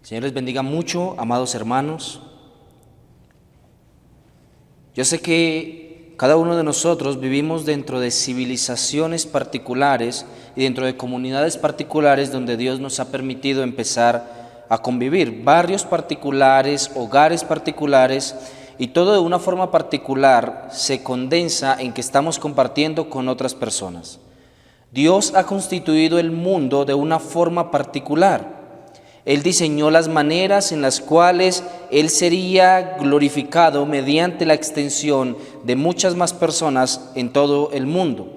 Señor les bendiga mucho, amados hermanos. Yo sé que cada uno de nosotros vivimos dentro de civilizaciones particulares y dentro de comunidades particulares donde Dios nos ha permitido empezar a convivir, barrios particulares, hogares particulares, y todo de una forma particular se condensa en que estamos compartiendo con otras personas. Dios ha constituido el mundo de una forma particular. Él diseñó las maneras en las cuales Él sería glorificado mediante la extensión de muchas más personas en todo el mundo.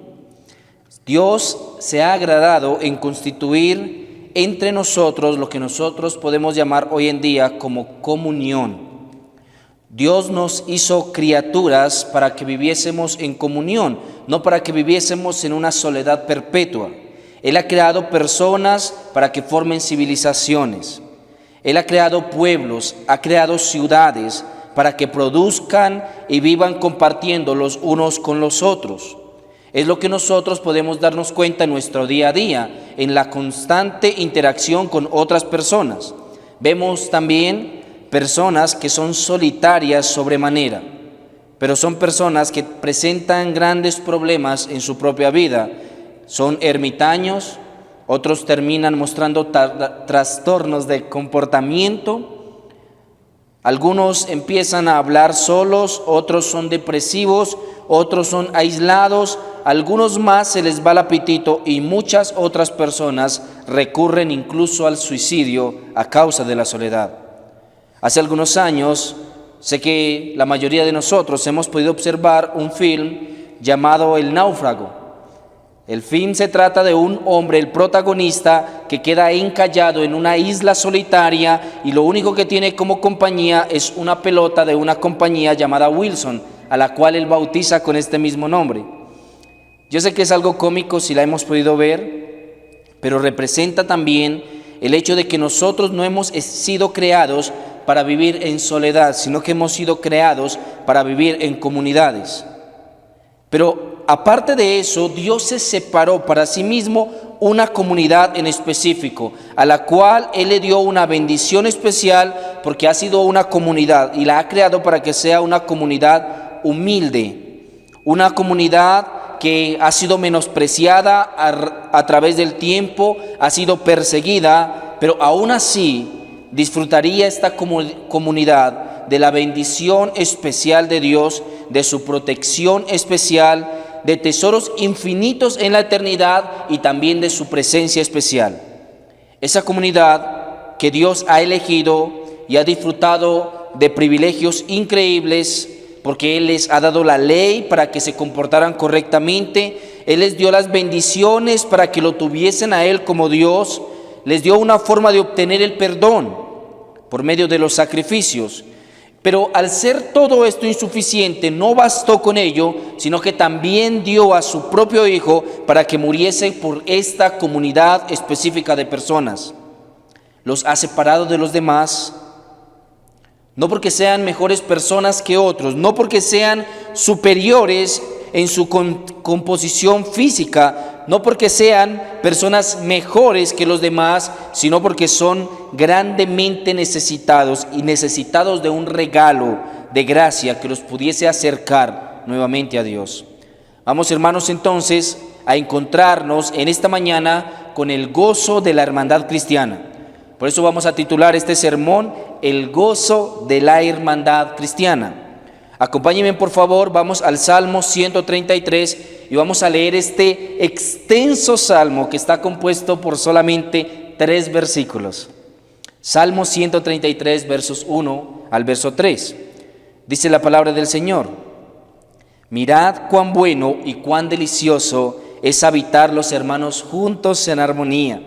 Dios se ha agradado en constituir entre nosotros lo que nosotros podemos llamar hoy en día como comunión. Dios nos hizo criaturas para que viviésemos en comunión, no para que viviésemos en una soledad perpetua. Él ha creado personas para que formen civilizaciones. Él ha creado pueblos, ha creado ciudades para que produzcan y vivan compartiendo los unos con los otros. Es lo que nosotros podemos darnos cuenta en nuestro día a día, en la constante interacción con otras personas. Vemos también personas que son solitarias sobremanera, pero son personas que presentan grandes problemas en su propia vida. Son ermitaños, otros terminan mostrando trastornos de comportamiento, algunos empiezan a hablar solos, otros son depresivos, otros son aislados, algunos más se les va el apetito y muchas otras personas recurren incluso al suicidio a causa de la soledad. Hace algunos años, sé que la mayoría de nosotros hemos podido observar un film llamado El Náufrago. El film se trata de un hombre, el protagonista, que queda encallado en una isla solitaria y lo único que tiene como compañía es una pelota de una compañía llamada Wilson, a la cual él bautiza con este mismo nombre. Yo sé que es algo cómico si la hemos podido ver, pero representa también el hecho de que nosotros no hemos sido creados para vivir en soledad, sino que hemos sido creados para vivir en comunidades. Pero aparte de eso, Dios se separó para sí mismo una comunidad en específico, a la cual Él le dio una bendición especial porque ha sido una comunidad y la ha creado para que sea una comunidad humilde, una comunidad que ha sido menospreciada a través del tiempo, ha sido perseguida, pero aún así disfrutaría esta comunidad de la bendición especial de Dios, de su protección especial, de tesoros infinitos en la eternidad y también de su presencia especial. Esa comunidad que Dios ha elegido y ha disfrutado de privilegios increíbles porque Él les ha dado la ley para que se comportaran correctamente, Él les dio las bendiciones para que lo tuviesen a Él como Dios, les dio una forma de obtener el perdón por medio de los sacrificios. Pero al ser todo esto insuficiente, no bastó con ello, sino que también dio a su propio Hijo para que muriese por esta comunidad específica de personas. Los ha separado de los demás, no porque sean mejores personas que otros, no porque sean superiores en su composición física, no porque sean personas mejores que los demás, sino porque son grandemente necesitados y necesitados de un regalo de gracia que los pudiese acercar nuevamente a Dios. Vamos, hermanos, entonces a encontrarnos en esta mañana con el gozo de la hermandad cristiana. Por eso vamos a titular este sermón El gozo de la hermandad cristiana. Acompáñenme, por favor, vamos al Salmo 133 y vamos a leer este extenso salmo que está compuesto por solamente 3 versículos. Salmo 133, versos 1 al verso 3. Dice la palabra del Señor: Mirad cuán bueno y cuán delicioso es habitar los hermanos juntos en armonía.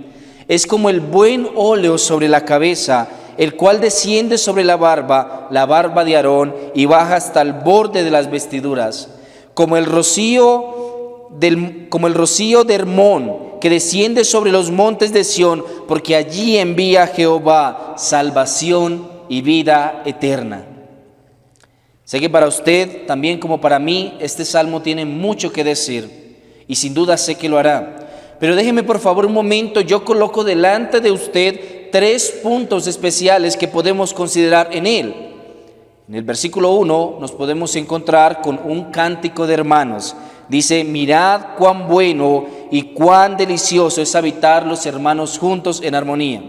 Es como el buen óleo sobre la cabeza, el cual desciende sobre la barba de Aarón y baja hasta el borde de las vestiduras, como el rocío de Hermón, que desciende sobre los montes de Sión, porque allí envía Jehová salvación y vida eterna. Sé que para usted, también como para mí, este salmo tiene mucho que decir, y sin duda sé que lo hará. Pero déjeme por favor un momento, yo coloco delante de usted tres puntos especiales que podemos considerar en él. En el versículo 1 nos podemos encontrar con un cántico de hermanos. Dice: mirad cuán bueno y cuán delicioso es habitar los hermanos juntos en armonía.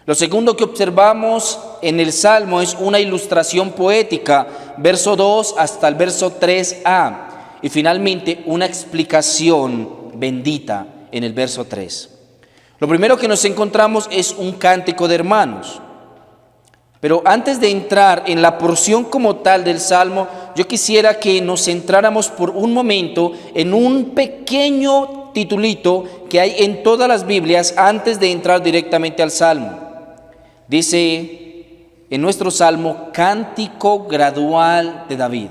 Lo segundo que observamos en el Salmo es una ilustración poética, verso 2 hasta el verso 3a. Y finalmente una explicación bendita en el verso 3. Lo primero que nos encontramos es un cántico de hermanos. Pero antes de entrar en la porción como tal del Salmo, yo quisiera que nos centráramos por un momento en un pequeño titulito que hay en todas las Biblias antes de entrar directamente al Salmo. Dice en nuestro Salmo: cántico gradual de David.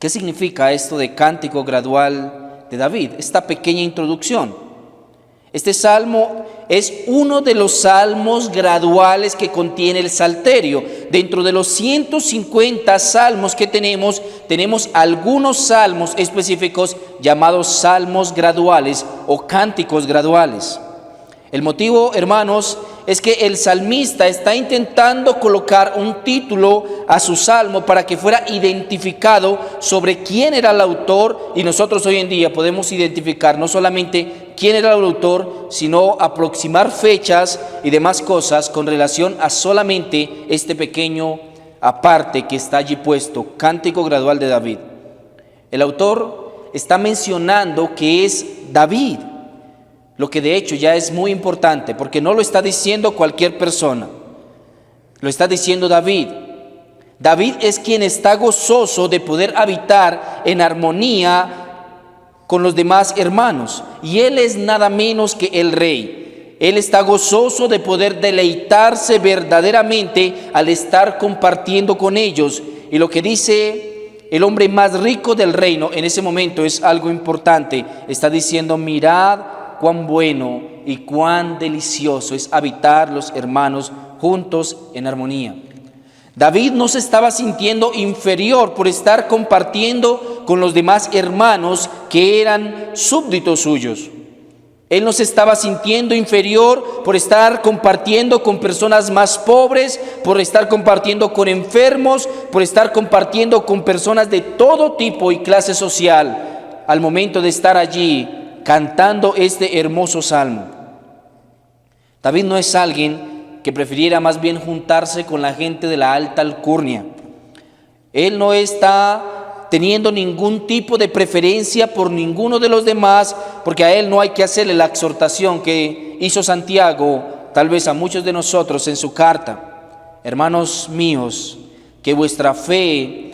¿Qué significa esto de cántico gradual de David? Esta pequeña introducción. Este salmo es uno de los salmos graduales que contiene el Salterio. Dentro de los 150 salmos que tenemos algunos salmos específicos llamados salmos graduales o cánticos graduales. El motivo, hermanos, es que el salmista está intentando colocar un título a su salmo para que fuera identificado sobre quién era el autor, y nosotros hoy en día podemos identificar no solamente quién era el autor, sino aproximar fechas y demás cosas con relación a solamente este pequeño aparte que está allí puesto, cántico gradual de David. El autor está mencionando que es David, lo que de hecho ya es muy importante, porque no lo está diciendo cualquier persona, lo está diciendo David. David es quien está gozoso de poder habitar en armonía con los demás hermanos, y él es nada menos que el rey. Él está gozoso de poder deleitarse verdaderamente al estar compartiendo con ellos, y lo que dice el hombre más rico del reino en ese momento es algo importante. Está diciendo: mirad cuán bueno y cuán delicioso es habitar los hermanos juntos en armonía. David no se estaba sintiendo inferior por estar compartiendo con los demás hermanos que eran súbditos suyos. Él no se estaba sintiendo inferior por estar compartiendo con personas más pobres, por estar compartiendo con enfermos, por estar compartiendo con personas de todo tipo y clase social, al momento de estar allí cantando este hermoso salmo. David no es alguien que prefiriera más bien juntarse con la gente de la alta alcurnia. Él no está teniendo ningún tipo de preferencia por ninguno de los demás, porque a él no hay que hacerle la exhortación que hizo Santiago, tal vez a muchos de nosotros en su carta: hermanos míos, que vuestra fe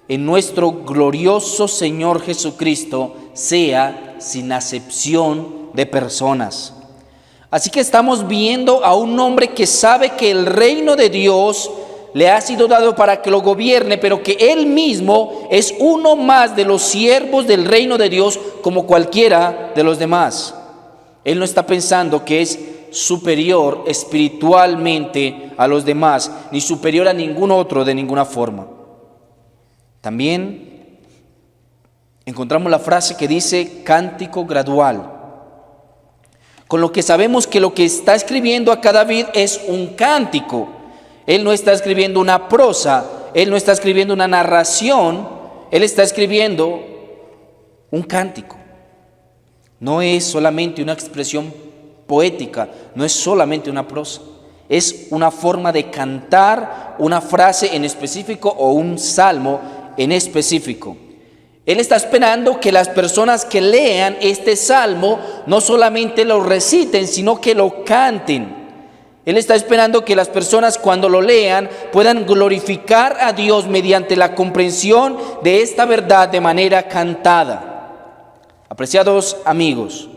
en nuestro glorioso Señor Jesucristo sea sin acepción de personas. Así que estamos viendo a un hombre que sabe que el reino de Dios le ha sido dado para que lo gobierne, pero que él mismo es uno más de los siervos del reino de Dios como cualquiera de los demás. Él no está pensando que es superior espiritualmente a los demás, ni superior a ningún otro de ninguna forma. También encontramos la frase que dice cántico gradual, con lo que sabemos que lo que está escribiendo acá David es un cántico. Él no está escribiendo una prosa, él no está escribiendo una narración, él está escribiendo un cántico. No es solamente una expresión poética, no es solamente una prosa, es una forma de cantar una frase en específico o un salmo en específico. Él está esperando que las personas que lean este salmo no solamente lo reciten, sino que lo canten. Él está esperando que las personas cuando lo lean puedan glorificar a Dios mediante la comprensión de esta verdad de manera cantada. Apreciados amigos,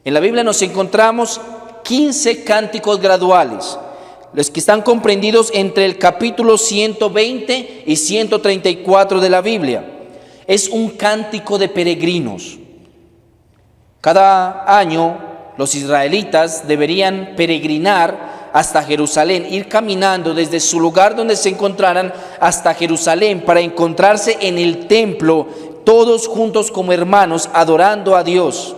en la Biblia nos encontramos 15 cánticos graduales, los que están comprendidos entre el capítulo 120 y 134 de la Biblia. Es un cántico de peregrinos. Cada año los israelitas deberían peregrinar hasta Jerusalén, ir caminando desde su lugar donde se encontraran hasta Jerusalén para encontrarse en el templo, todos juntos como hermanos, adorando a Dios.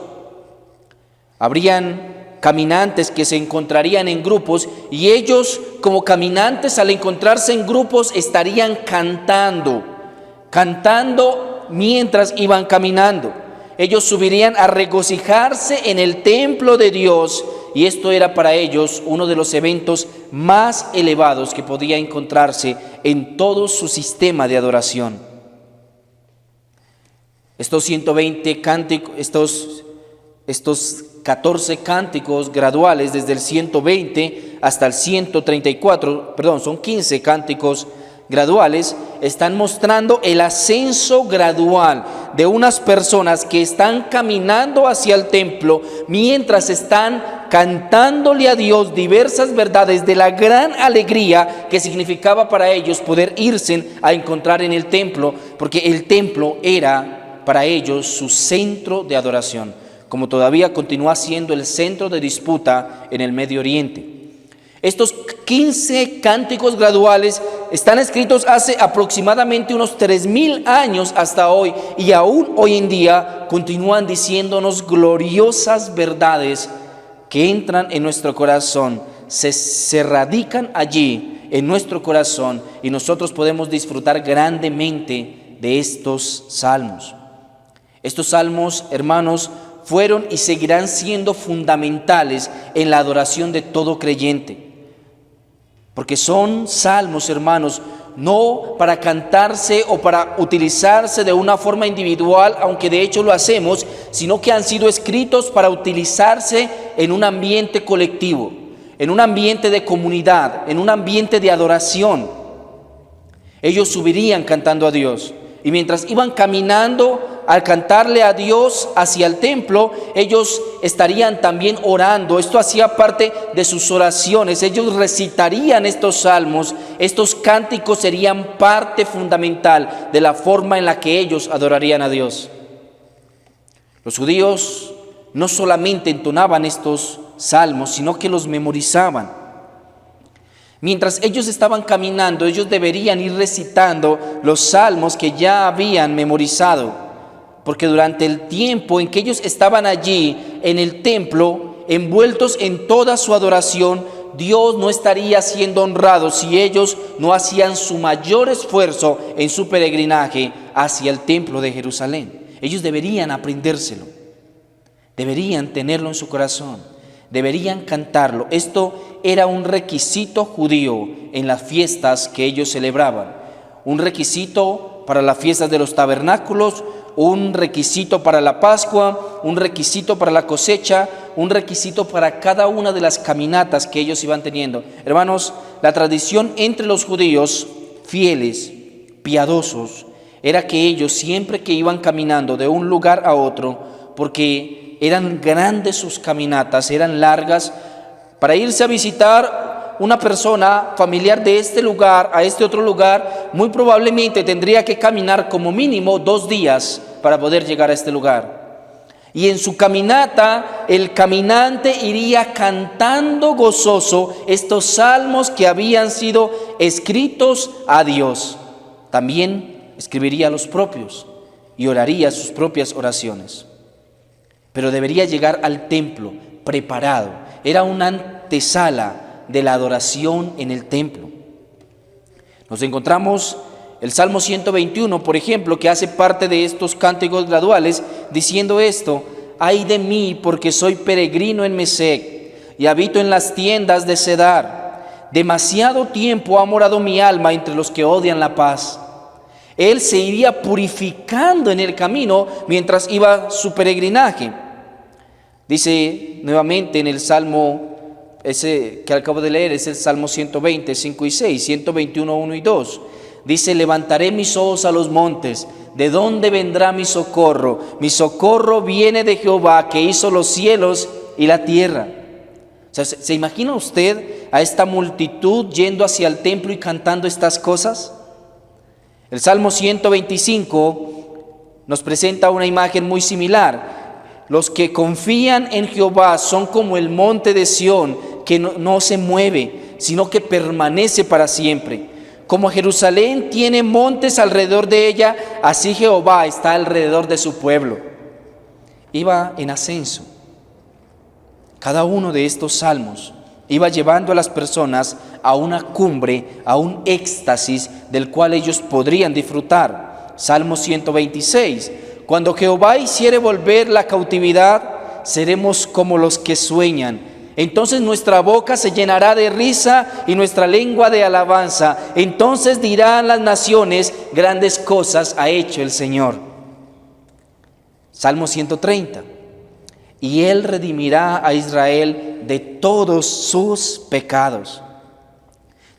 Habrían caminantes que se encontrarían en grupos, y ellos como caminantes al encontrarse en grupos estarían cantando mientras iban caminando. Ellos subirían a regocijarse en el templo de Dios, y esto era para ellos uno de los eventos más elevados que podía encontrarse en todo su sistema de adoración. Estos 120 cánticos, estos 14 cánticos graduales, desde el 120 hasta el 134, son 15 cánticos graduales, están mostrando el ascenso gradual de unas personas que están caminando hacia el templo mientras están cantándole a Dios diversas verdades de la gran alegría que significaba para ellos poder irse a encontrar en el templo, porque el templo era para ellos su centro de adoración, como todavía continúa siendo el centro de disputa en el Medio Oriente. Estos 15 cánticos graduales están escritos hace aproximadamente unos 3000 años hasta hoy, y aún hoy en día continúan diciéndonos gloriosas verdades que entran en nuestro corazón, se radican allí en nuestro corazón, y nosotros podemos disfrutar grandemente de estos salmos. Estos salmos, hermanos, fueron y seguirán siendo fundamentales en la adoración de todo creyente. Porque son salmos, hermanos, no para cantarse o para utilizarse de una forma individual, aunque de hecho lo hacemos, sino que han sido escritos para utilizarse en un ambiente colectivo, en un ambiente de comunidad, en un ambiente de adoración. Ellos subirían cantando a Dios, y mientras iban caminando al cantarle a Dios hacia el templo, ellos estarían también orando. Esto hacía parte de sus oraciones. Ellos recitarían estos salmos. Estos cánticos serían parte fundamental de la forma en la que ellos adorarían a Dios. Los judíos no solamente entonaban estos salmos, sino que los memorizaban. Mientras ellos estaban caminando, ellos deberían ir recitando los salmos que ya habían memorizado, porque durante el tiempo en que ellos estaban allí en el templo, envueltos en toda su adoración, Dios no estaría siendo honrado si ellos no hacían su mayor esfuerzo en su peregrinaje hacia el templo de Jerusalén. Ellos deberían aprendérselo, deberían tenerlo en su corazón, deberían cantarlo. Esto era un requisito judío en las fiestas que ellos celebraban, un requisito para las fiestas de los tabernáculos, un requisito para la Pascua, un requisito para la cosecha, un requisito para cada una de las caminatas que ellos iban teniendo. Hermanos, la tradición entre los judíos fieles, piadosos, era que ellos siempre que iban caminando de un lugar a otro, porque eran grandes sus caminatas, eran largas, para irse a visitar una persona familiar de este lugar a este otro lugar, muy probablemente tendría que caminar como mínimo 2 días para poder llegar a este lugar. Y en su caminata, el caminante iría cantando gozoso estos salmos que habían sido escritos a Dios. También escribiría los propios y oraría sus propias oraciones. Pero debería llegar al templo preparado. Era una antesala de la adoración en el templo. Nos encontramos el Salmo 121, por ejemplo, que hace parte de estos cánticos graduales, diciendo esto: ay de mí, porque soy peregrino en Mesec y habito en las tiendas de Cedar. Demasiado tiempo ha morado mi alma entre los que odian la paz. Él se iría purificando en el camino mientras iba su peregrinaje. Dice nuevamente en el Salmo, ese que acabo de leer, es el Salmo 120, 5 y 6, 121, 1 y 2. Dice: levantaré mis ojos a los montes, ¿de dónde vendrá mi socorro? Mi socorro viene de Jehová, que hizo los cielos y la tierra. O sea, ¿se imagina usted a esta multitud yendo hacia el templo y cantando estas cosas? El Salmo 125 nos presenta una imagen muy similar. Los que confían en Jehová son como el monte de Sión, que no se mueve, sino que permanece para siempre. Como Jerusalén tiene montes alrededor de ella, así Jehová está alrededor de su pueblo. Iba en ascenso. Cada uno de estos salmos iba llevando a las personas a una cumbre, a un éxtasis del cual ellos podrían disfrutar. Salmo 126. Cuando Jehová hiciere volver la cautividad, seremos como los que sueñan. Entonces nuestra boca se llenará de risa y nuestra lengua de alabanza. Entonces dirán las naciones, grandes cosas ha hecho el Señor. Salmo 130. Y Él redimirá a Israel de todos sus pecados.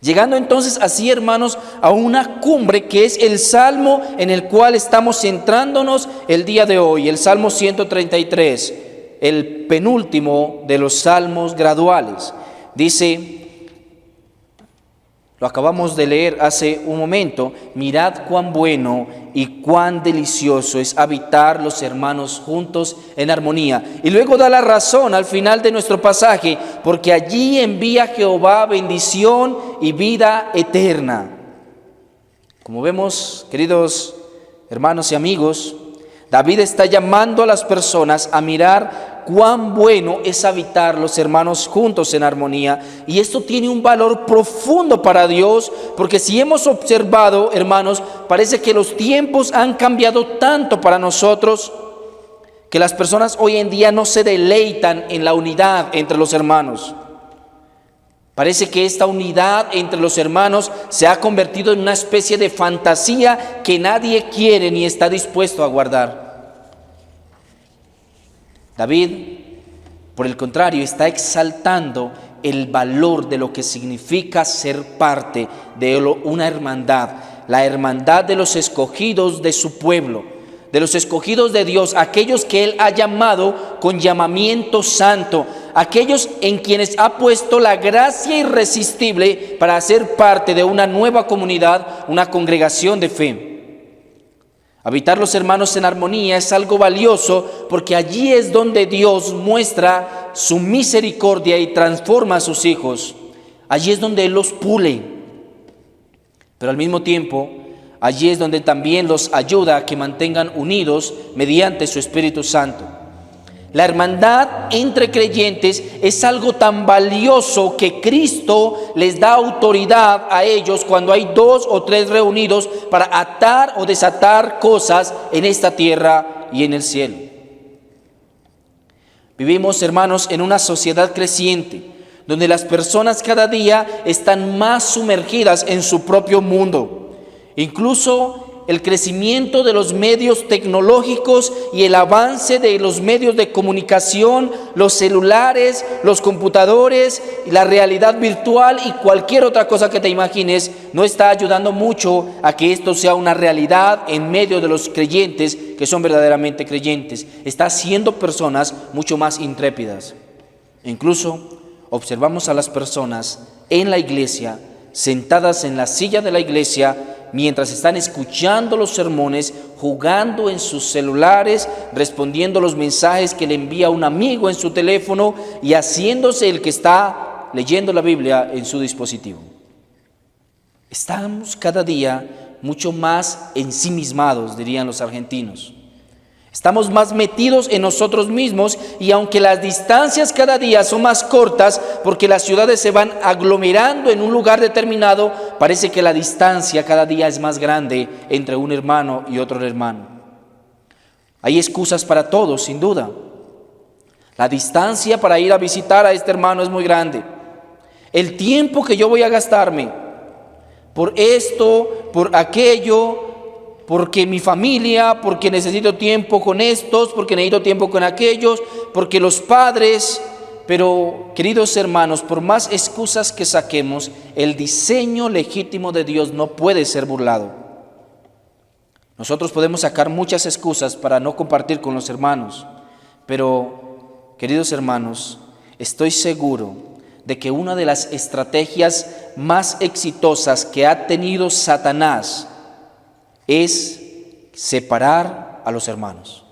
Llegando entonces así, hermanos, a una cumbre que es el salmo en el cual estamos centrándonos el día de hoy, el Salmo 133, el penúltimo de los salmos graduales. Dice, lo acabamos de leer hace un momento: mirad cuán bueno y cuán delicioso es habitar los hermanos juntos en armonía. Y luego da la razón al final de nuestro pasaje: porque allí envía Jehová bendición y vida eterna. Como vemos, queridos hermanos y amigos, David está llamando a las personas a mirar cuán bueno es habitar los hermanos juntos en armonía. Y esto tiene un valor profundo para Dios, porque si hemos observado, hermanos, parece que los tiempos han cambiado tanto para nosotros que las personas hoy en día no se deleitan en la unidad entre los hermanos. Parece que esta unidad entre los hermanos se ha convertido en una especie de fantasía que nadie quiere ni está dispuesto a guardar. David, por el contrario, está exaltando el valor de lo que significa ser parte de una hermandad, la hermandad de los escogidos de su pueblo, de los escogidos de Dios, aquellos que Él ha llamado con llamamiento santo, aquellos en quienes ha puesto la gracia irresistible para hacer parte de una nueva comunidad, una congregación de fe. Habitar los hermanos en armonía es algo valioso, porque allí es donde Dios muestra su misericordia y transforma a sus hijos. Allí es donde Él los pule, pero al mismo tiempo allí es donde también los ayuda a que mantengan unidos mediante su Espíritu Santo. La hermandad entre creyentes es algo tan valioso que Cristo les da autoridad a ellos cuando hay 2 o 3 reunidos para atar o desatar cosas en esta tierra y en el cielo. Vivimos, hermanos, en una sociedad creciente, donde las personas cada día están más sumergidas en su propio mundo. Incluso el crecimiento de los medios tecnológicos y el avance de los medios de comunicación, los celulares, los computadores, la realidad virtual y cualquier otra cosa que te imagines, no está ayudando mucho a que esto sea una realidad en medio de los creyentes que son verdaderamente creyentes. Está haciendo personas mucho más intrépidas. Incluso observamos a las personas en la iglesia, sentadas en la silla de la iglesia, mientras están escuchando los sermones, jugando en sus celulares, respondiendo los mensajes que le envía un amigo en su teléfono y haciéndose el que está leyendo la Biblia en su dispositivo. Estamos cada día mucho más ensimismados, dirían los argentinos. Estamos más metidos en nosotros mismos, y aunque las distancias cada día son más cortas porque las ciudades se van aglomerando en un lugar determinado, parece que la distancia cada día es más grande entre un hermano y otro hermano. Hay excusas para todo, sin duda. La distancia para ir a visitar a este hermano es muy grande. El tiempo que yo voy a gastarme por esto, por aquello, porque mi familia, porque necesito tiempo con estos, porque necesito tiempo con aquellos, porque los padres. Pero, queridos hermanos, por más excusas que saquemos, el diseño legítimo de Dios no puede ser burlado. Nosotros podemos sacar muchas excusas para no compartir con los hermanos, pero, queridos hermanos, estoy seguro de que una de las estrategias más exitosas que ha tenido Satanás es separar a los hermanos.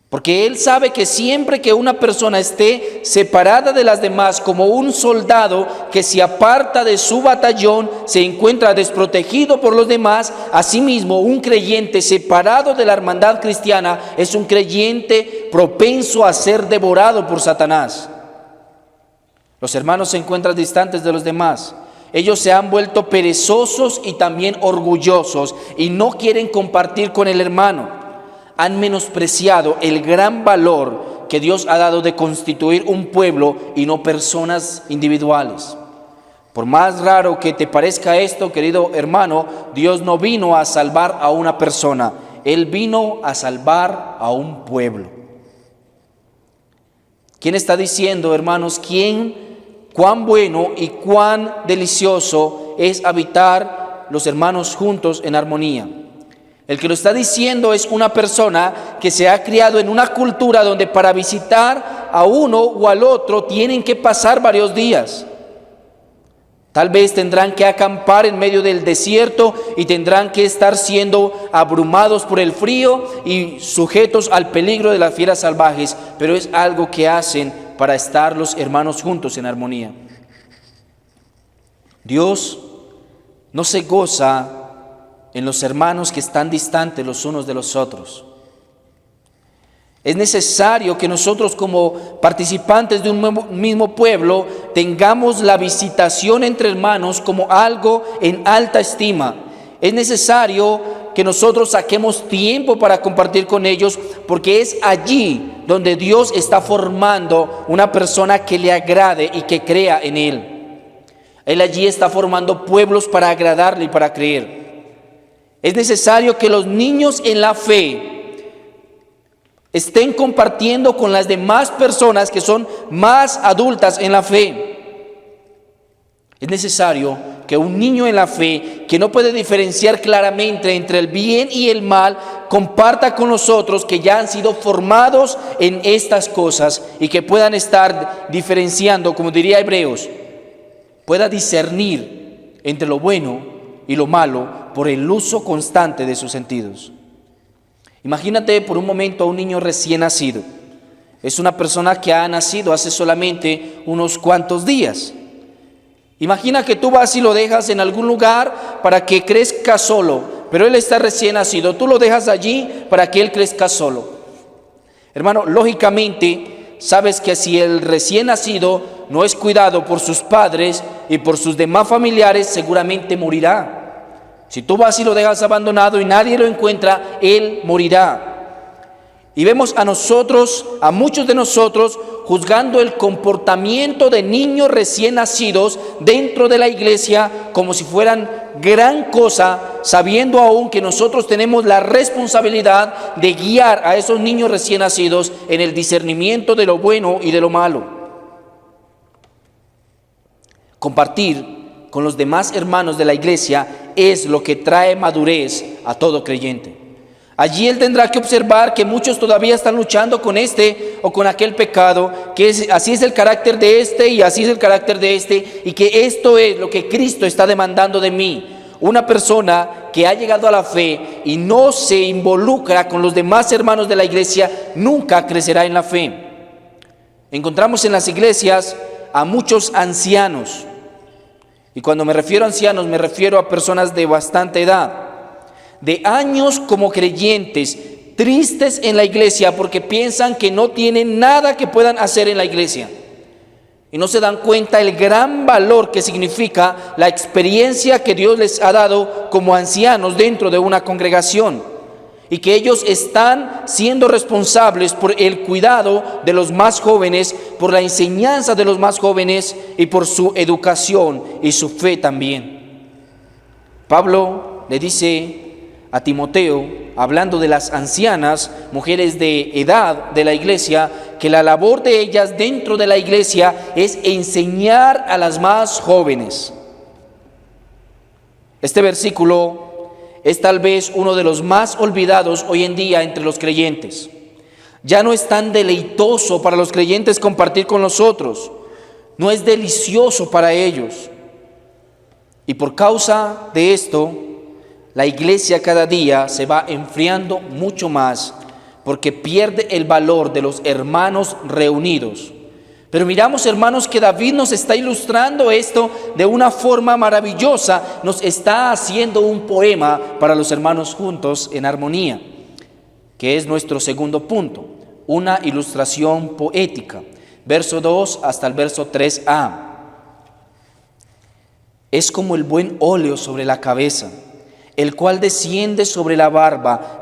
Porque Él sabe que siempre que una persona esté separada de las demás, como un soldado que se aparta de su batallón, se encuentra desprotegido por los demás, asimismo un creyente separado de la hermandad cristiana es un creyente propenso a ser devorado por Satanás. Los hermanos se encuentran distantes de los demás. Ellos se han vuelto perezosos y también orgullosos y no quieren compartir con el hermano. Han menospreciado el gran valor que Dios ha dado de constituir un pueblo y no personas individuales. Por más raro que te parezca esto, querido hermano, Dios no vino a salvar a una persona, Él vino a salvar a un pueblo. ¿Quién está diciendo, hermanos, cuán bueno y cuán delicioso es habitar los hermanos juntos en armonía? El que lo está diciendo es una persona que se ha criado en una cultura donde para visitar a uno o al otro tienen que pasar varios días. Tal vez tendrán que acampar en medio del desierto y tendrán que estar siendo abrumados por el frío y sujetos al peligro de las fieras salvajes, pero es algo que hacen para estar los hermanos juntos en armonía. Dios no se goza en los hermanos que están distantes los unos de los otros. Es necesario que nosotros como participantes de un mismo pueblo tengamos la visitación entre hermanos como algo en alta estima. Es necesario que nosotros saquemos tiempo para compartir con ellos, porque es allí donde Dios está formando una persona que le agrade y que crea en Él. Él allí está formando pueblos para agradarle y para creer. Es necesario que los niños en la fe estén compartiendo con las demás personas que son más adultas en la fe. Es necesario que un niño en la fe, que no puede diferenciar claramente entre el bien y el mal, comparta con nosotros que ya han sido formados en estas cosas y que puedan estar diferenciando, como diría Hebreos, pueda discernir entre lo bueno y lo malo por el uso constante de sus sentidos. Imagínate por un momento a un niño recién nacido. Es una persona que ha nacido hace solamente unos cuantos días. Imagina que tú vas y lo dejas en algún lugar para que crezca solo, pero él está recién nacido. Tú lo dejas allí para que él crezca solo. Hermano, lógicamente, sabes que si el recién nacido no es cuidado por sus padres y por sus demás familiares, seguramente morirá. Si tú vas y lo dejas abandonado y nadie lo encuentra, él morirá. Y vemos a nosotros, a muchos de nosotros, juzgando el comportamiento de niños recién nacidos dentro de la iglesia como si fueran gran cosa, sabiendo aún que nosotros tenemos la responsabilidad de guiar a esos niños recién nacidos en el discernimiento de lo bueno y de lo malo. Compartir con los demás hermanos de la iglesia es lo que trae madurez a todo creyente. Allí él tendrá que observar que muchos todavía están luchando con este o con aquel pecado, así es el carácter de este y así es el carácter de este, y que esto es lo que Cristo está demandando de mí. Una persona que ha llegado a la fe y no se involucra con los demás hermanos de la iglesia nunca crecerá en la fe. Encontramos en las iglesias a muchos ancianos. Y cuando me refiero a ancianos, me refiero a personas de bastante edad, de años como creyentes, tristes en la iglesia porque piensan que no tienen nada que puedan hacer en la iglesia. Y no se dan cuenta el gran valor que significa la experiencia que Dios les ha dado como ancianos dentro de una congregación. Y que ellos están siendo responsables por el cuidado de los más jóvenes, por la enseñanza de los más jóvenes y por su educación y su fe también. Pablo le dice a Timoteo, hablando de las ancianas, mujeres de edad de la iglesia, que la labor de ellas dentro de la iglesia es enseñar a las más jóvenes. Este versículo es tal vez uno de los más olvidados hoy en día entre los creyentes. Ya no es tan deleitoso para los creyentes compartir con los otros, no es delicioso para ellos. Y por causa de esto, la iglesia cada día se va enfriando mucho más, porque pierde el valor de los hermanos reunidos. Pero miramos, hermanos, que David nos está ilustrando esto de una forma maravillosa. Nos está haciendo un poema para los hermanos juntos en armonía, que es nuestro segundo punto, una ilustración poética. Verso 2 hasta el verso 3a. Es como el buen óleo sobre la cabeza, el cual desciende sobre la barba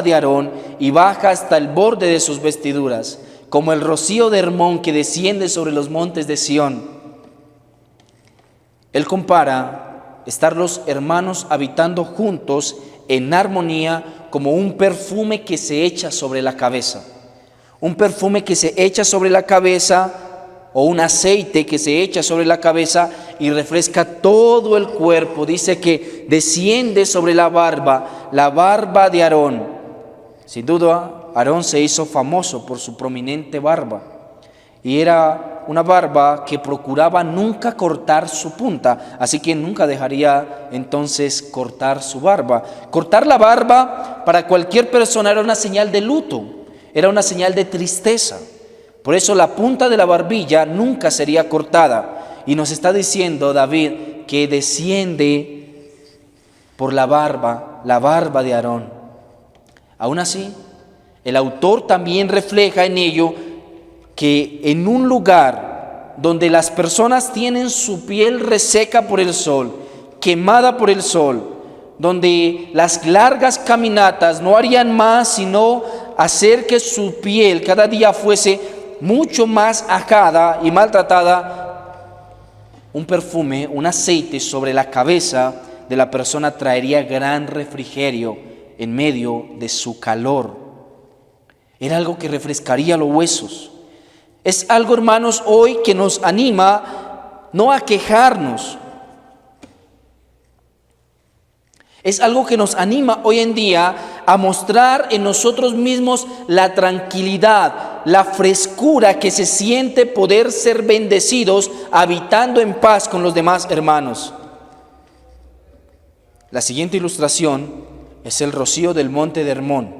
de Aarón, y baja hasta el borde de sus vestiduras, como el rocío de Hermón que desciende sobre los montes de Sión. Él compara estar los hermanos habitando juntos en armonía como un perfume que se echa sobre la cabeza. Un perfume que se echa sobre la cabeza, o un aceite que se echa sobre la cabeza y refresca todo el cuerpo. Dice que desciende sobre la barba de Aarón. Sin duda, Aarón se hizo famoso por su prominente barba, y era una barba que procuraba nunca cortar su punta, así que nunca dejaría entonces cortar su barba. Cortar la barba para cualquier persona era una señal de luto, era una señal de tristeza. Por eso la punta de la barbilla nunca sería cortada. Y nos está diciendo David que desciende por la barba de Aarón. Aún así, el autor también refleja en ello que en un lugar donde las personas tienen su piel reseca por el sol, quemada por el sol, donde las largas caminatas no harían más sino hacer que su piel cada día fuese mucho más ajada y maltratada, un perfume, un aceite sobre la cabeza de la persona traería gran refrigerio en medio de su calor. Era algo que refrescaría los huesos. Es algo, hermanos, hoy que nos anima no a quejarnos. Es algo que nos anima hoy en día a mostrar en nosotros mismos la tranquilidad, la frescura que se siente poder ser bendecidos habitando en paz con los demás hermanos. La siguiente ilustración es el rocío del monte de Hermón,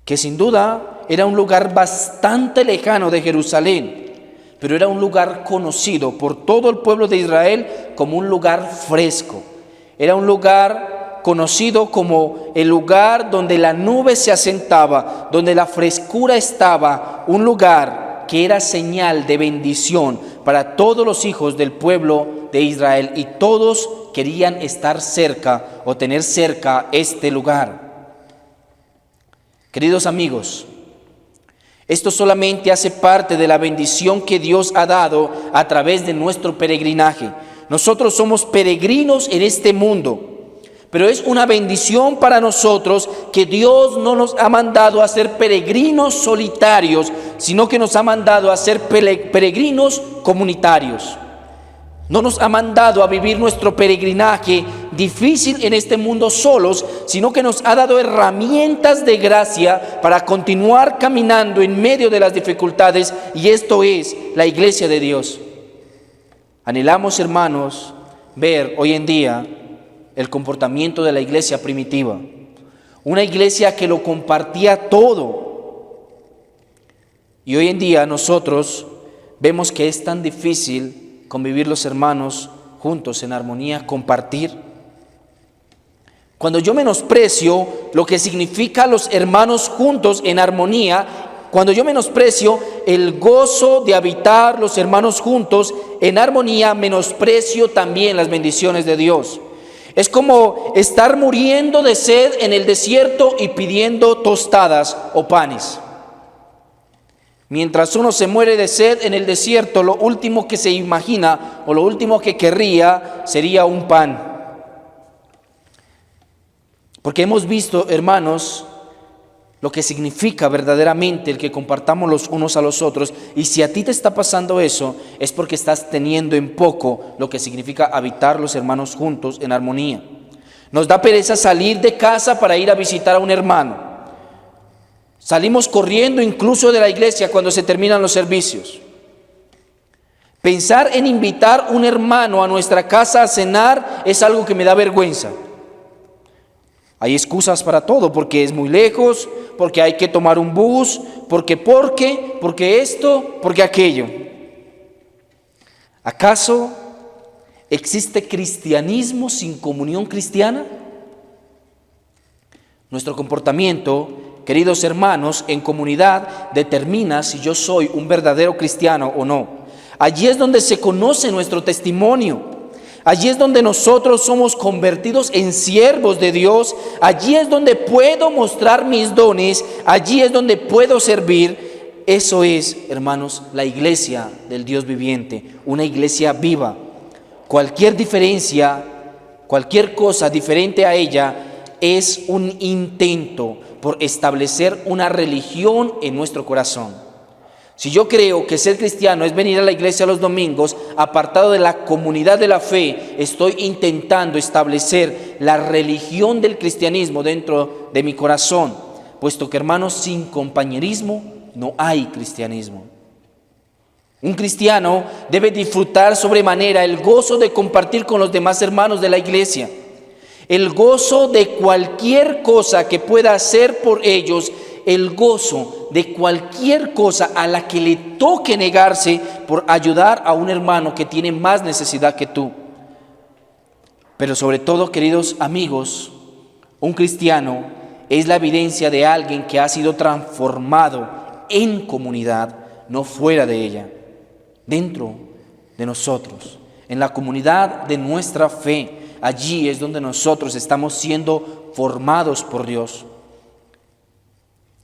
que sin duda era un lugar bastante lejano de Jerusalén, pero era un lugar conocido por todo el pueblo de Israel como un lugar fresco. Era un lugar conocido como el lugar donde la nube se asentaba, donde la frescura estaba, un lugar que era señal de bendición para todos los hijos del pueblo de Israel, y todos querían estar cerca o tener cerca este lugar. Queridos amigos, esto solamente hace parte de la bendición que Dios ha dado a través de nuestro peregrinaje. Nosotros somos peregrinos en este mundo, pero es una bendición para nosotros que Dios no nos ha mandado a ser peregrinos solitarios, sino que nos ha mandado a ser peregrinos comunitarios. No nos ha mandado a vivir nuestro peregrinaje difícil en este mundo solos, sino que nos ha dado herramientas de gracia para continuar caminando en medio de las dificultades, y esto es la iglesia de Dios. Anhelamos, hermanos, ver hoy en día el comportamiento de la iglesia primitiva, una iglesia que lo compartía todo. Y hoy en día nosotros vemos que es tan difícil convivir los hermanos juntos en armonía, compartir. Cuando yo menosprecio lo que significa los hermanos juntos en armonía, cuando yo menosprecio el gozo de habitar los hermanos juntos en armonía, menosprecio también las bendiciones de Dios. Es como estar muriendo de sed en el desierto y pidiendo tostadas o panes. Mientras uno se muere de sed en el desierto, lo último que se imagina o lo último que querría sería un pan. Porque hemos visto, hermanos, lo que significa verdaderamente el que compartamos los unos a los otros. Y si a ti te está pasando eso, es porque estás teniendo en poco lo que significa habitar los hermanos juntos en armonía. Nos da pereza salir de casa para ir a visitar a un hermano. Salimos corriendo incluso de la iglesia cuando se terminan los servicios. Pensar en invitar a un hermano a nuestra casa a cenar es algo que me da vergüenza. Hay excusas para todo, porque es muy lejos, porque hay que tomar un bus, porque esto, porque aquello. ¿Acaso existe cristianismo sin comunión cristiana? Nuestro comportamiento, queridos hermanos, en comunidad determina si yo soy un verdadero cristiano o no. Allí es donde se conoce nuestro testimonio. Allí es donde nosotros somos convertidos en siervos de Dios. Allí es donde puedo mostrar mis dones. Allí es donde puedo servir. Eso es, hermanos, la iglesia del Dios viviente, una iglesia viva. Cualquier diferencia, cualquier cosa diferente a ella es un intento por establecer una religión en nuestro corazón. Si yo creo que ser cristiano es venir a la iglesia los domingos, apartado de la comunidad de la fe, estoy intentando establecer la religión del cristianismo dentro de mi corazón, puesto que, hermanos, sin compañerismo no hay cristianismo. Un cristiano debe disfrutar sobremanera el gozo de compartir con los demás hermanos de la iglesia, el gozo de cualquier cosa que pueda hacer por ellos, el gozo de cualquier cosa a la que le toque negarse por ayudar a un hermano que tiene más necesidad que tú. Pero sobre todo, queridos amigos, un cristiano es la evidencia de alguien que ha sido transformado en comunidad, no fuera de ella, dentro de nosotros, en la comunidad de nuestra fe. Allí es donde nosotros estamos siendo formados por Dios.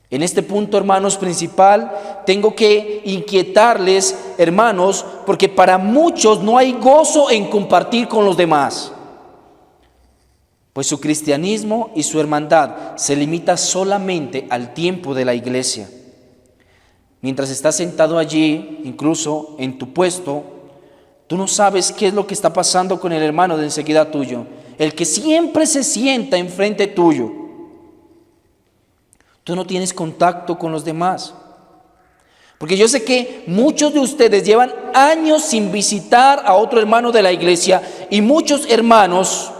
En este punto, hermanos, principal, tengo que inquietarles, hermanos, porque para muchos no hay gozo en compartir con los demás, pues su cristianismo y su hermandad se limita solamente al tiempo de la iglesia. Mientras estás sentado allí, incluso en tu puesto, tú no sabes qué es lo que está pasando con el hermano de enseguida tuyo, el que siempre se sienta enfrente tuyo. Tú no tienes contacto con los demás. Porque yo sé que muchos de ustedes llevan años sin visitar a otro hermano de la iglesia y muchos hermanos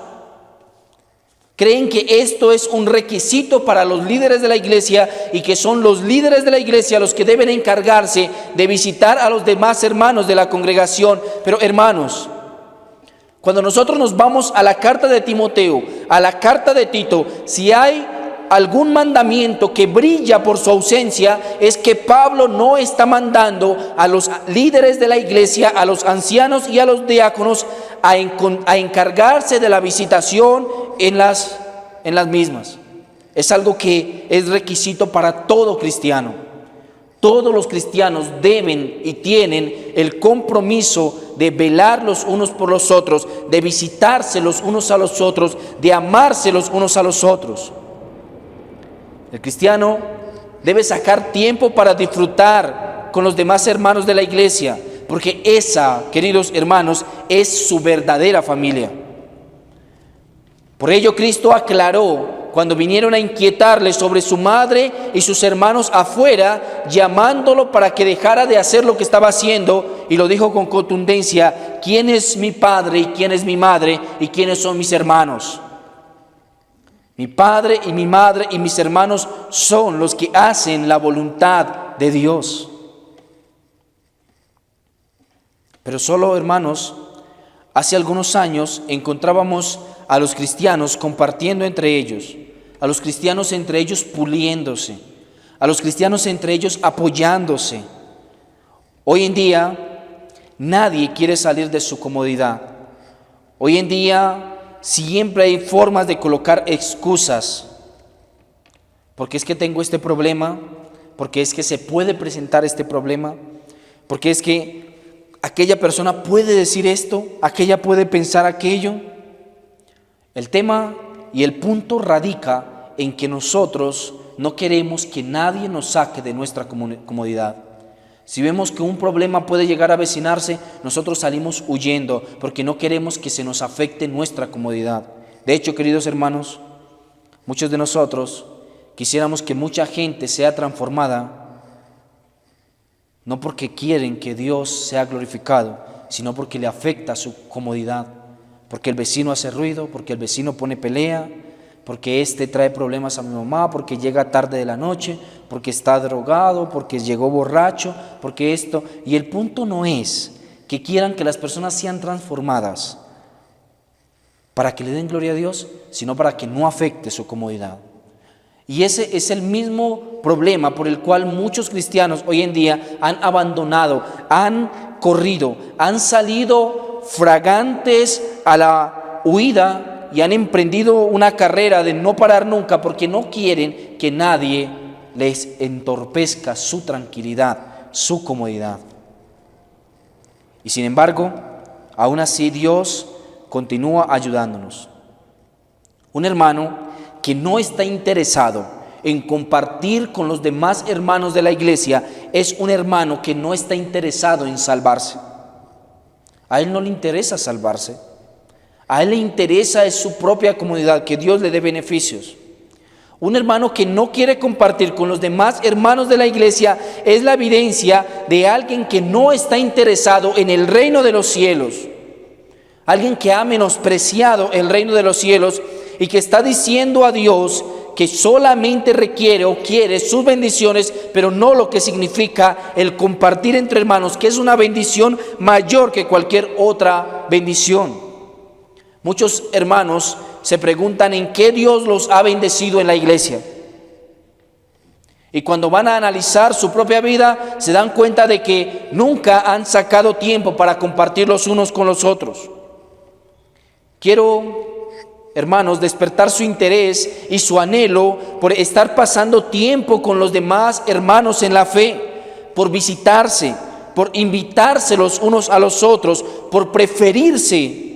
creen que esto es un requisito para los líderes de la iglesia y que son los líderes de la iglesia los que deben encargarse de visitar a los demás hermanos de la congregación. Pero, hermanos, cuando nosotros nos vamos a la carta de Timoteo, a la carta de Tito, si hay algún mandamiento que brilla por su ausencia, es que Pablo no está mandando a los líderes de la iglesia, a los ancianos y a los diáconos a encargarse de la visitación en las mismas. Es algo que es requisito para todo cristiano. Todos los cristianos deben y tienen el compromiso de velar los unos por los otros, de visitarse los unos a los otros, de amarse los unos a los otros. El cristiano debe sacar tiempo para disfrutar con los demás hermanos de la iglesia, porque esa, queridos hermanos, es su verdadera familia. Por ello Cristo aclaró cuando vinieron a inquietarle sobre su madre y sus hermanos afuera, llamándolo para que dejara de hacer lo que estaba haciendo, y lo dijo con contundencia: ¿quién es mi padre y quién es mi madre y quiénes son mis hermanos? Mi padre y mi madre y mis hermanos son los que hacen la voluntad de Dios. Pero solo, hermanos, hace algunos años encontrábamos a los cristianos compartiendo entre ellos, a los cristianos entre ellos puliéndose, a los cristianos entre ellos apoyándose. Hoy en día nadie quiere salir de su comodidad. Hoy en día siempre hay formas de colocar excusas, porque es que tengo este problema, porque es que se puede presentar este problema, porque es que aquella persona puede decir esto, aquella puede pensar aquello. El tema y el punto radica en que nosotros no queremos que nadie nos saque de nuestra comodidad. Si vemos que un problema puede llegar a avecinarse, nosotros salimos huyendo porque no queremos que se nos afecte nuestra comodidad. De hecho, queridos hermanos, muchos de nosotros quisiéramos que mucha gente sea transformada, no porque quieren que Dios sea glorificado, sino porque le afecta su comodidad, porque el vecino hace ruido, porque el vecino pone pelea, porque este trae problemas a mi mamá, porque llega tarde de la noche, porque está drogado, porque llegó borracho, porque esto. Y el punto no es que quieran que las personas sean transformadas para que le den gloria a Dios, sino para que no afecte su comodidad. Y ese es el mismo problema por el cual muchos cristianos hoy en día han abandonado, han corrido, han salido fragantes a la huida y han emprendido una carrera de no parar nunca porque no quieren que nadie les entorpezca su tranquilidad, su comodidad. Y sin embargo, aún así Dios continúa ayudándonos. Un hermano que no está interesado en compartir con los demás hermanos de la iglesia es un hermano que no está interesado en salvarse. A él no le interesa salvarse. A él le interesa es su propia comodidad, que Dios le dé beneficios. Un hermano que no quiere compartir con los demás hermanos de la iglesia es la evidencia de alguien que no está interesado en el reino de los cielos. Alguien que ha menospreciado el reino de los cielos y que está diciendo a Dios que solamente requiere o quiere sus bendiciones, pero no lo que significa el compartir entre hermanos, que es una bendición mayor que cualquier otra bendición. Muchos hermanos se preguntan en qué Dios los ha bendecido en la iglesia. Y cuando van a analizar su propia vida, se dan cuenta de que nunca han sacado tiempo para compartir los unos con los otros. Quiero, hermanos, despertar su interés y su anhelo por estar pasando tiempo con los demás hermanos en la fe, por visitarse, por invitarse los unos a los otros, por preferirse.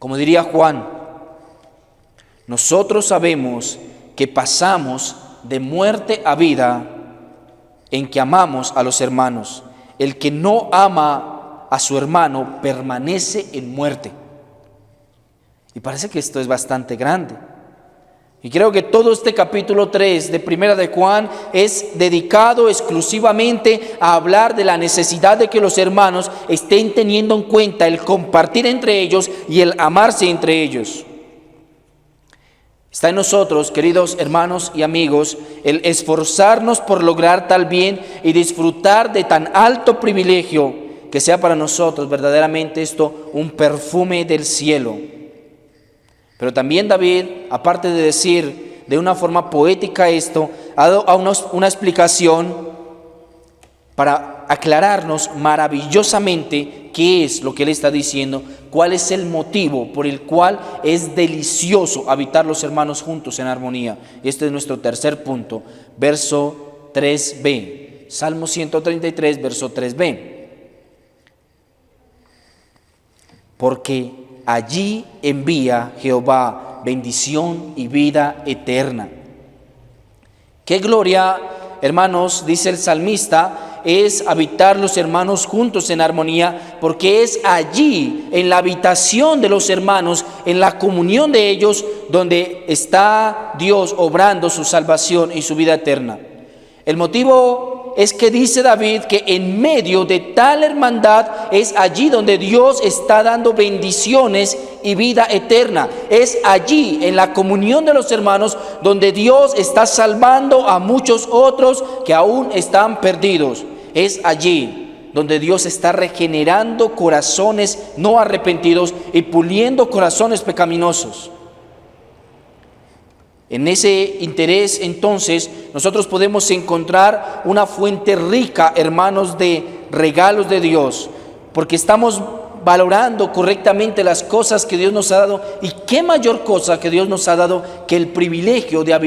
Como diría Juan, nosotros sabemos que pasamos de muerte a vida en que amamos a los hermanos. El que no ama a su hermano permanece en muerte. Y parece que esto es bastante grande. Y creo que todo este capítulo 3 de Primera de Juan es dedicado exclusivamente a hablar de la necesidad de que los hermanos estén teniendo en cuenta el compartir entre ellos y el amarse entre ellos. Está en nosotros, queridos hermanos y amigos, el esforzarnos por lograr tal bien y disfrutar de tan alto privilegio que sea para nosotros verdaderamente esto un perfume del cielo. Pero también David, aparte de decir de una forma poética esto, ha dado una explicación para aclararnos maravillosamente qué es lo que él está diciendo, cuál es el motivo por el cual es delicioso habitar los hermanos juntos en armonía. Este es nuestro tercer punto, verso 3b, Salmo 133, verso 3b. Porque allí envía Jehová bendición y vida eterna. Qué gloria, hermanos, dice el salmista, es habitar los hermanos juntos en armonía, porque es allí, en la habitación de los hermanos, en la comunión de ellos, donde está Dios obrando su salvación y su vida eterna. El motivo es que dice David que en medio de tal hermandad es allí donde Dios está dando bendiciones y vida eterna. Es allí, en la comunión de los hermanos, donde Dios está salvando a muchos otros que aún están perdidos. Es allí donde Dios está regenerando corazones no arrepentidos y puliendo corazones pecaminosos. En ese interés, entonces, nosotros podemos encontrar una fuente rica, hermanos, de regalos de Dios, porque estamos valorando correctamente las cosas que Dios nos ha dado. Y qué mayor cosa que Dios nos ha dado que el privilegio de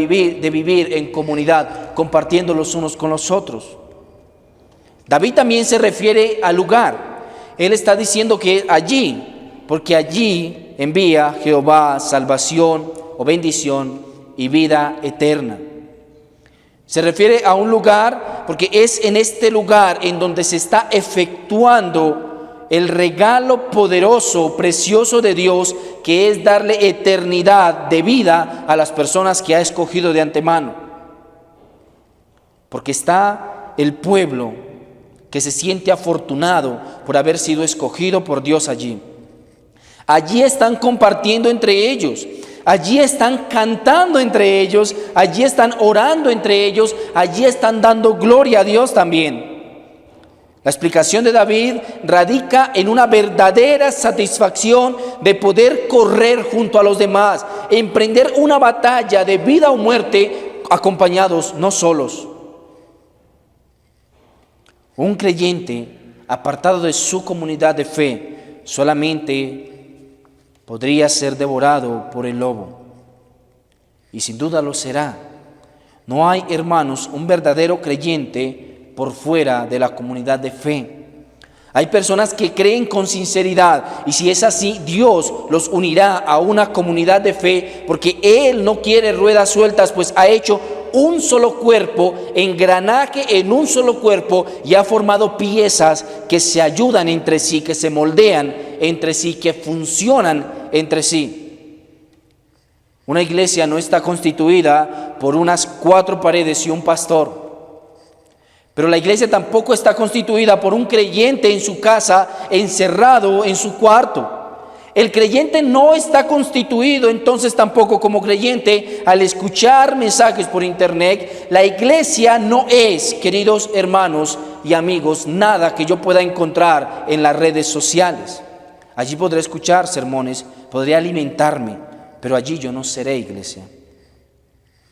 vivir en comunidad, compartiendo los unos con los otros. David también se refiere al lugar. Él está diciendo que allí, porque allí envía Jehová salvación o bendición y vida eterna. Se refiere a un lugar porque es en este lugar en donde se está efectuando el regalo poderoso, precioso de Dios, que es darle eternidad de vida a las personas que ha escogido de antemano. Porque está el pueblo que se siente afortunado por haber sido escogido por Dios allí. Allí están compartiendo entre ellos. Allí están cantando entre ellos. Allí están orando entre ellos. Allí están dando gloria a Dios también. La explicación de David radica en una verdadera satisfacción de poder correr junto a los demás, emprender una batalla de vida o muerte acompañados, no solos. Un creyente apartado de su comunidad de fe solamente podría ser devorado por el lobo. Y sin duda lo será. No hay, hermanos, un verdadero creyente por fuera de la comunidad de fe. Hay personas que creen con sinceridad, y si es así, Dios los unirá a una comunidad de fe, porque Él no quiere ruedas sueltas, pues ha hecho un solo cuerpo, engranaje en un solo cuerpo, y ha formado piezas que se ayudan entre sí, que se moldean entre sí, que funcionan entre sí. Una iglesia no está constituida por unas 4 paredes y un pastor. Pero la iglesia tampoco está constituida por un creyente en su casa, encerrado en su cuarto. El creyente no está constituido entonces tampoco como creyente al escuchar mensajes por internet. La iglesia no es, queridos hermanos y amigos, nada que yo pueda encontrar en las redes sociales. Allí podré escuchar sermones, podré alimentarme, pero allí yo no seré iglesia.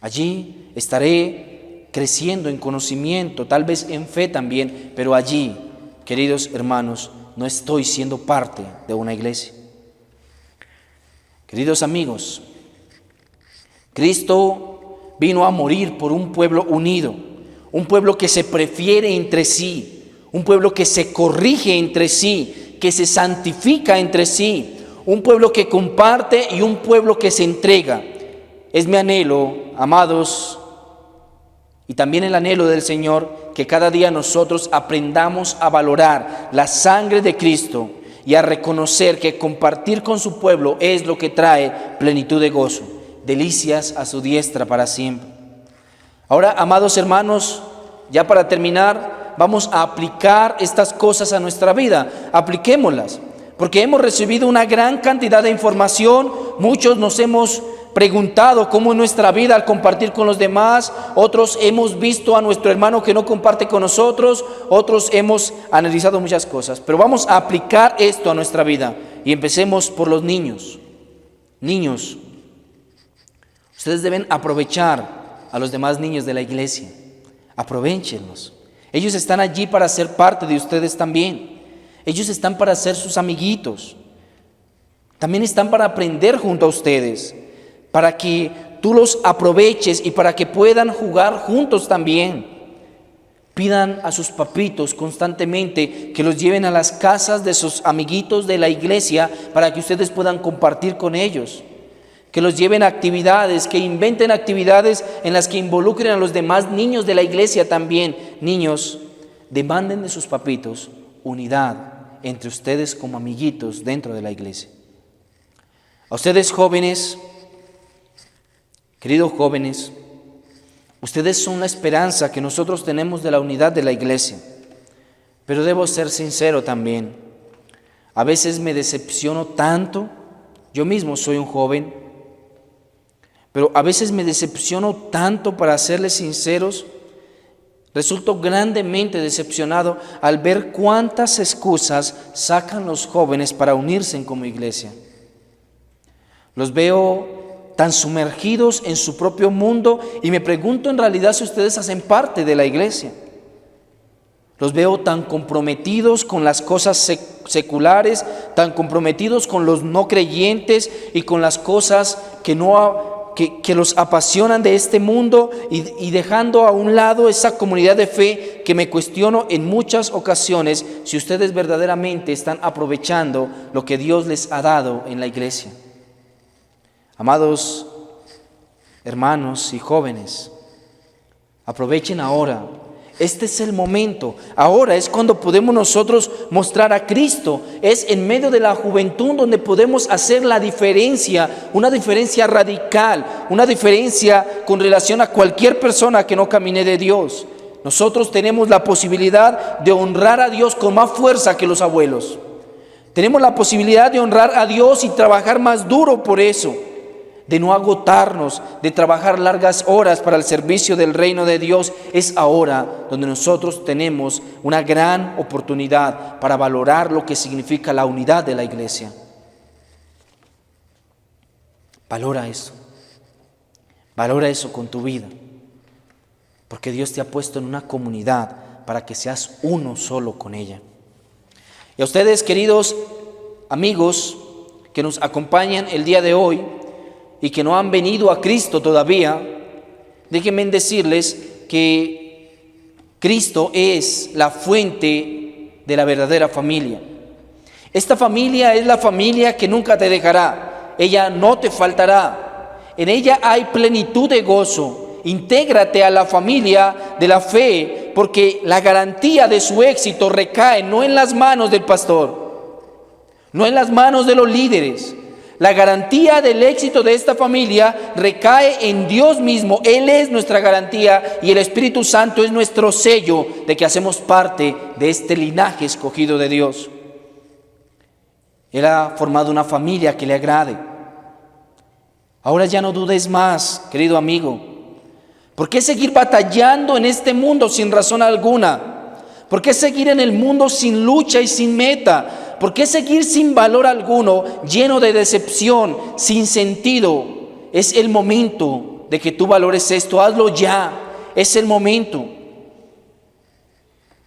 Allí estaré creciendo en conocimiento, tal vez en fe también, pero allí, queridos hermanos, no estoy siendo parte de una iglesia. Queridos amigos, Cristo vino a morir por un pueblo unido, un pueblo que se prefiere entre sí, un pueblo que se corrige entre sí, que se santifica entre sí, un pueblo que comparte y un pueblo que se entrega. Es mi anhelo, amados, y también el anhelo del Señor, que cada día nosotros aprendamos a valorar la sangre de Cristo y a reconocer que compartir con su pueblo es lo que trae plenitud de gozo, delicias a su diestra para siempre. Ahora, amados hermanos, ya para terminar, vamos a aplicar estas cosas a nuestra vida. Apliquémoslas, porque hemos recibido una gran cantidad de información. Muchos nos hemos preguntado cómo es nuestra vida al compartir con los demás, otros hemos visto a nuestro hermano que no comparte con nosotros, otros hemos analizado muchas cosas, pero vamos a aplicar esto a nuestra vida y empecemos por los niños. Niños, ustedes deben aprovechar a los demás niños de la iglesia, aprovéchenlos. Ellos están allí para ser parte de ustedes también, ellos están para ser sus amiguitos, también están para aprender junto a ustedes, para que tú los aproveches y para que puedan jugar juntos también. Pidan a sus papitos constantemente que los lleven a las casas de sus amiguitos de la iglesia para que ustedes puedan compartir con ellos. Que los lleven a actividades, que inventen actividades en las que involucren a los demás niños de la iglesia también. Niños, demanden de sus papitos unidad entre ustedes como amiguitos dentro de la iglesia. A ustedes jóvenes, queridos jóvenes, ustedes son la esperanza que nosotros tenemos de la unidad de la iglesia. Pero debo ser sincero también. A veces me decepciono tanto. Yo mismo soy un joven. Pero a veces me decepciono tanto, para serles sinceros. Resulto grandemente decepcionado al ver cuántas excusas sacan los jóvenes para unirse como iglesia. Los veo tan sumergidos en su propio mundo y me pregunto en realidad si ustedes hacen parte de la iglesia. Los veo tan comprometidos con las cosas seculares, tan comprometidos con los no creyentes y con las cosas que los apasionan de este mundo y dejando a un lado esa comunidad de fe que me cuestiono en muchas ocasiones si ustedes verdaderamente están aprovechando lo que Dios les ha dado en la iglesia. Amados hermanos y jóvenes, aprovechen ahora. Este es el momento. Ahora es cuando podemos nosotros mostrar a Cristo. Es en medio de la juventud donde podemos hacer la diferencia, una diferencia radical, una diferencia con relación a cualquier persona que no camine de Dios. Nosotros tenemos la posibilidad de honrar a Dios con más fuerza que los abuelos. Tenemos la posibilidad de honrar a Dios y trabajar más duro por eso, de no agotarnos, de trabajar largas horas para el servicio del reino de Dios. Es ahora donde nosotros tenemos una gran oportunidad para valorar lo que significa la unidad de la iglesia. Valora eso. Valora eso con tu vida, porque Dios te ha puesto en una comunidad para que seas uno solo con ella. Y a ustedes, queridos amigos que nos acompañan el día de hoy y que no han venido a Cristo todavía, déjenme decirles que Cristo es la fuente de la verdadera familia. Esta familia es la familia que nunca te dejará, ella no te faltará. En ella hay plenitud de gozo. Intégrate a la familia de la fe, porque la garantía de su éxito recae no en las manos del pastor, no en las manos de los líderes. La garantía del éxito de esta familia recae en Dios mismo. Él es nuestra garantía y el Espíritu Santo es nuestro sello de que hacemos parte de este linaje escogido de Dios. Él ha formado una familia que le agrade. Ahora ya no dudes más, querido amigo. ¿Por qué seguir batallando en este mundo sin razón alguna? ¿Por qué seguir en el mundo sin lucha y sin meta? ¿Por qué seguir sin valor alguno, lleno de decepción, sin sentido? Es el momento de que tú valores esto. Hazlo ya. Es el momento.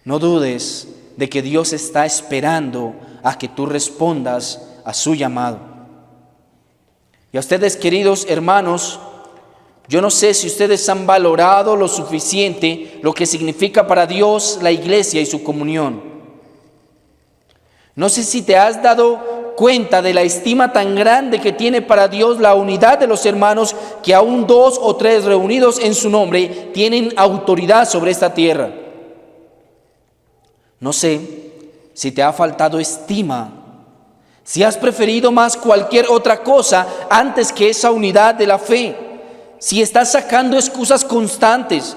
No dudes de que Dios está esperando a que tú respondas a su llamado. Y a ustedes, queridos hermanos, yo no sé si ustedes han valorado lo suficiente lo que significa para Dios la iglesia y su comunión. No sé si te has dado cuenta de la estima tan grande que tiene para Dios la unidad de los hermanos, que aún 2 o 3 reunidos en su nombre tienen autoridad sobre esta tierra. No sé si te ha faltado estima, si has preferido más cualquier otra cosa antes que esa unidad de la fe, si estás sacando excusas constantes,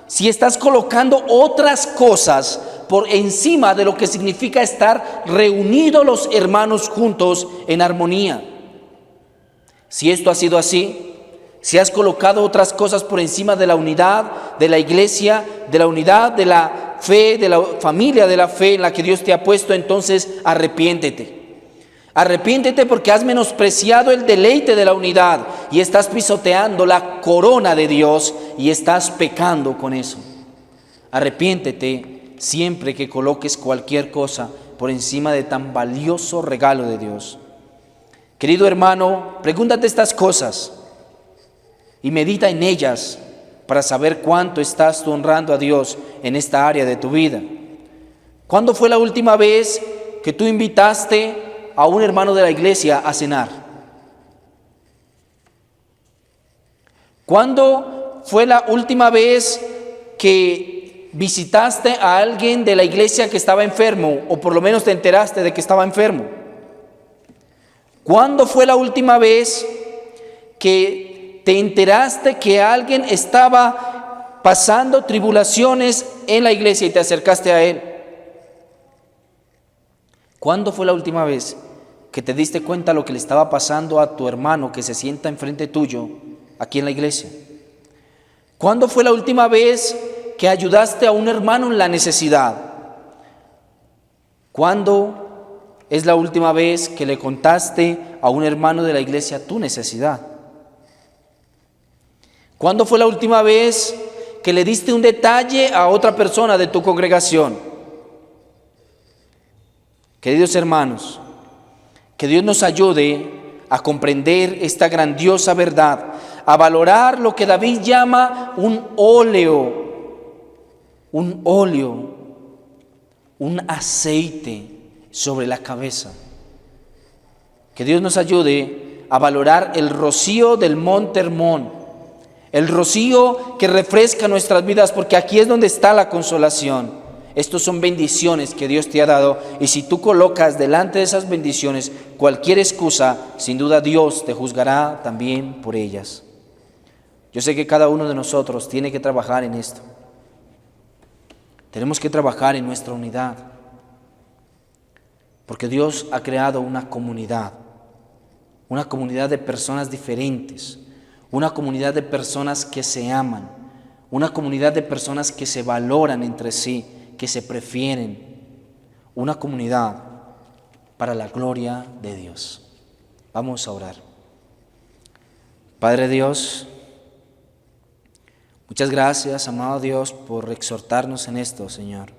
si estás colocando otras cosas por encima de lo que significa estar reunidos los hermanos juntos en armonía. Si esto ha sido así, si has colocado otras cosas por encima de la unidad de la iglesia, de la unidad de la fe, de la familia de la fe en la que Dios te ha puesto, entonces arrepiéntete. Arrepiéntete porque has menospreciado el deleite de la unidad y estás pisoteando la corona de Dios y estás pecando con eso. Arrepiéntete siempre que coloques cualquier cosa por encima de tan valioso regalo de Dios. Querido hermano, pregúntate estas cosas y medita en ellas para saber cuánto estás tú honrando a Dios en esta área de tu vida. ¿Cuándo fue la última vez que tú invitaste a un hermano de la iglesia a cenar? ¿Cuándo fue la última vez que visitaste a alguien de la iglesia que estaba enfermo, o por lo menos te enteraste de que estaba enfermo? ¿Cuándo fue la última vez que te enteraste que alguien estaba pasando tribulaciones en la iglesia y te acercaste a él? ¿Cuándo fue la última vez que te diste cuenta lo que le estaba pasando a tu hermano que se sienta enfrente tuyo aquí en la iglesia? ¿Cuándo fue la última vez que ayudaste a un hermano en la necesidad? ¿Cuándo es la última vez que le contaste a un hermano de la iglesia tu necesidad? ¿Cuándo fue la última vez que le diste un detalle a otra persona de tu congregación? Queridos hermanos, que Dios nos ayude a comprender esta grandiosa verdad, a valorar lo que David llama un óleo, un aceite sobre la cabeza. Que Dios nos ayude a valorar el rocío del monte Hermón, el rocío que refresca nuestras vidas, porque aquí es donde está la consolación. Estos son bendiciones que Dios te ha dado, y si tú colocas delante de esas bendiciones cualquier excusa, sin duda Dios te juzgará también por ellas. Yo sé que cada uno de nosotros tiene que trabajar en esto. Tenemos que trabajar en nuestra unidad. Porque Dios ha creado una comunidad de personas diferentes, una comunidad de personas que se aman, una comunidad de personas que se valoran entre sí, que se prefieren, una comunidad para la gloria de Dios. Vamos a orar. Padre Dios, muchas gracias, amado Dios, por exhortarnos en esto, Señor.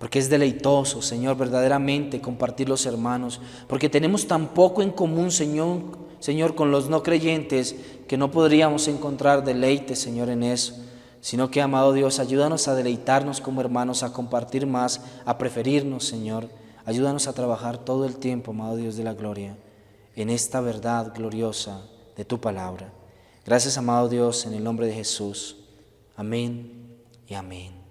Porque es deleitoso, Señor, verdaderamente compartir los hermanos, porque tenemos tan poco en común, Señor, con los no creyentes, que no podríamos encontrar deleite, Señor, en eso, sino que, amado Dios, ayúdanos a deleitarnos como hermanos, a compartir más, a preferirnos, Señor. Ayúdanos a trabajar todo el tiempo, amado Dios de la gloria, en esta verdad gloriosa de tu palabra. Gracias, amado Dios, en el nombre de Jesús. Amén y amén.